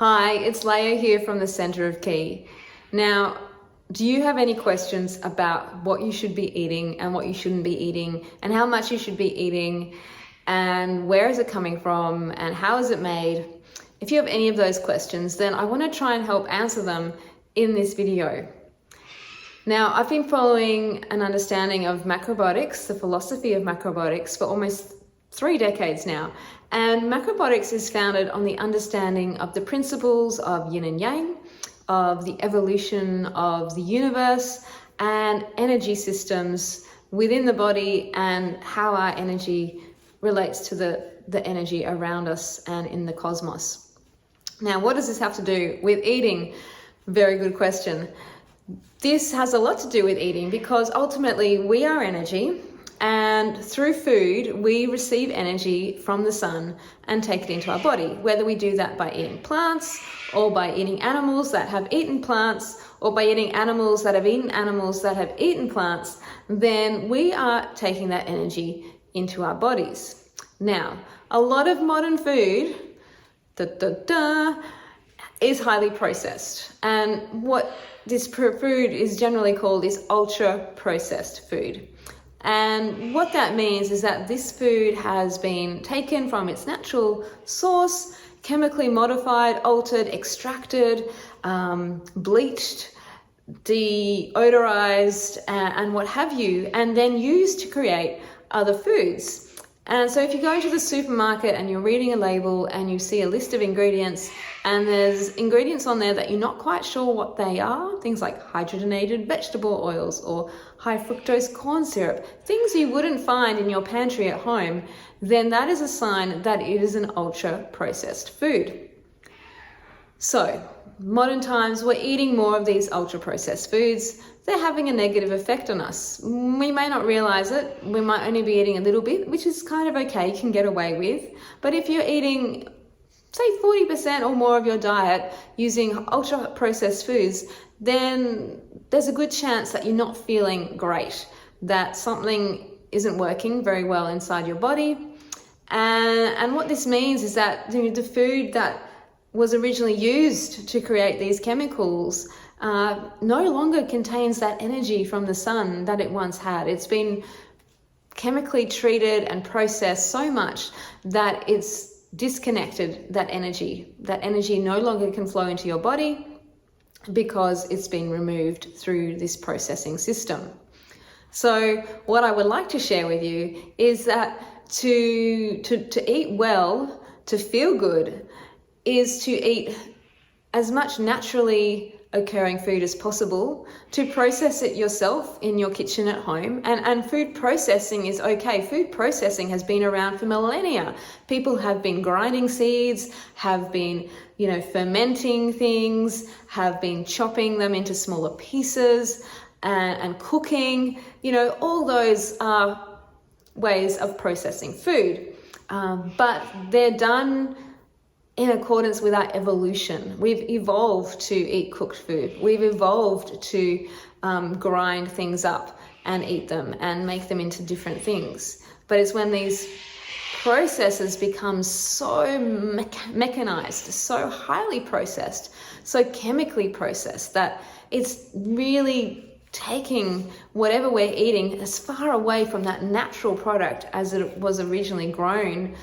Hi, it's Leia here from the Center of Ki. Now, do you have any questions about what you should be eating and what you shouldn't be eating and how much you should be eating and where is it coming from and how is it made? If you have any of those questions, then I want to try and help answer them in this video. Now, I've been following an understanding of macrobiotics, the philosophy of macrobiotics, for almost 3 decades now. And macrobiotics is founded on the understanding of the principles of yin and yang, of the evolution of the universe and energy systems within the body and how our energy relates to the energy around us and in the cosmos. Now, what does this have to do with eating? Very good question. This has a lot to do with eating because ultimately we are energy. And through food, we receive energy from the sun and take it into our body, whether we do that by eating plants or by eating animals that have eaten plants or by eating animals that have eaten animals that have eaten plants, then we are taking that energy into our bodies. Now, a lot of modern food is highly processed. And what this food is generally called is ultra processed food. And what that means is that this food has been taken from its natural source, chemically modified, altered, extracted, bleached, deodorized, and what have you, and then used to create other foods. And so if you go into the supermarket and you're reading a label and you see a list of ingredients and there's ingredients on there that you're not quite sure what they are, things like hydrogenated vegetable oils or high fructose corn syrup, things you wouldn't find in your pantry at home, then that is a sign that it is an ultra processed food. So, modern times we're eating more of these ultra processed foods. They're having a negative effect on us. We may not realize it. We might only be eating a little bit, which is kind of okay, you can get away with. But if you're eating, say 40% or more of your diet using ultra processed foods, then there's a good chance that you're not feeling great, that something isn't working very well inside your body. And what this means is that the food that was originally used to create these chemicals no longer contains that energy from the sun that it once had. It's been chemically treated and processed so much that it's disconnected that energy. That energy no longer can flow into your body because it's been removed through this processing system. So what I would like to share with you is that to eat well, to feel good, is to eat as much naturally occurring food as possible, to process it yourself in your kitchen at home. And food processing is okay. Food processing has been around for millennia. People have been grinding seeds, have been, fermenting things, have been chopping them into smaller pieces and cooking. All those are ways of processing food. But they're done in accordance with our evolution. We've evolved to eat cooked food. We've evolved to grind things up and eat them and make them into different things. But it's when these processes become so mechanized, so highly processed, so chemically processed, that it's really taking whatever we're eating as far away from that natural product as it was originally grown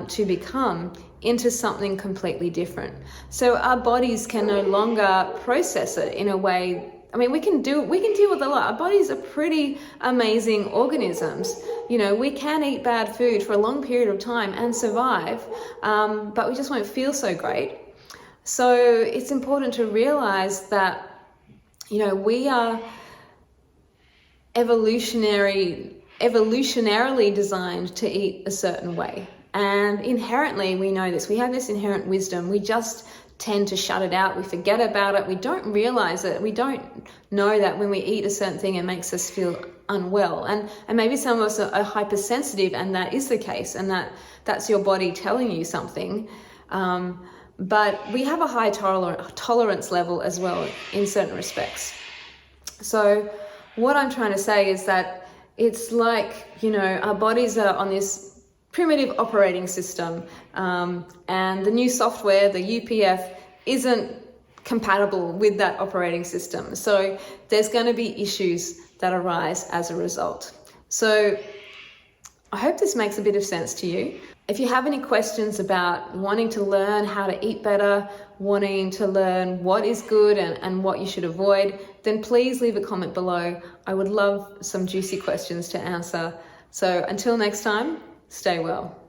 to become into something completely different. So our bodies can no longer process it in a way. We can deal with a lot. Our bodies are pretty amazing organisms. We can eat bad food for a long period of time and survive, but we just won't feel so great. So it's important to realize that, we are evolutionarily designed to eat a certain way. And inherently, we know this. We have this inherent wisdom. We just tend to shut it out. We forget about it. We don't realize it. We don't know that when we eat a certain thing, it makes us feel unwell. And maybe some of us are hypersensitive, and that is the case, and that's your body telling you something. But we have a high tolerance level as well in certain respects. So what I'm trying to say is that it's like, our bodies are on this primitive operating system, and the new software, the UPF, isn't compatible with that operating system. So there's going to be issues that arise as a result. So I hope this makes a bit of sense to you. If you have any questions about wanting to learn how to eat better, wanting to learn what is good and what you should avoid, then please leave a comment below. I would love some juicy questions to answer. So until next time, stay well.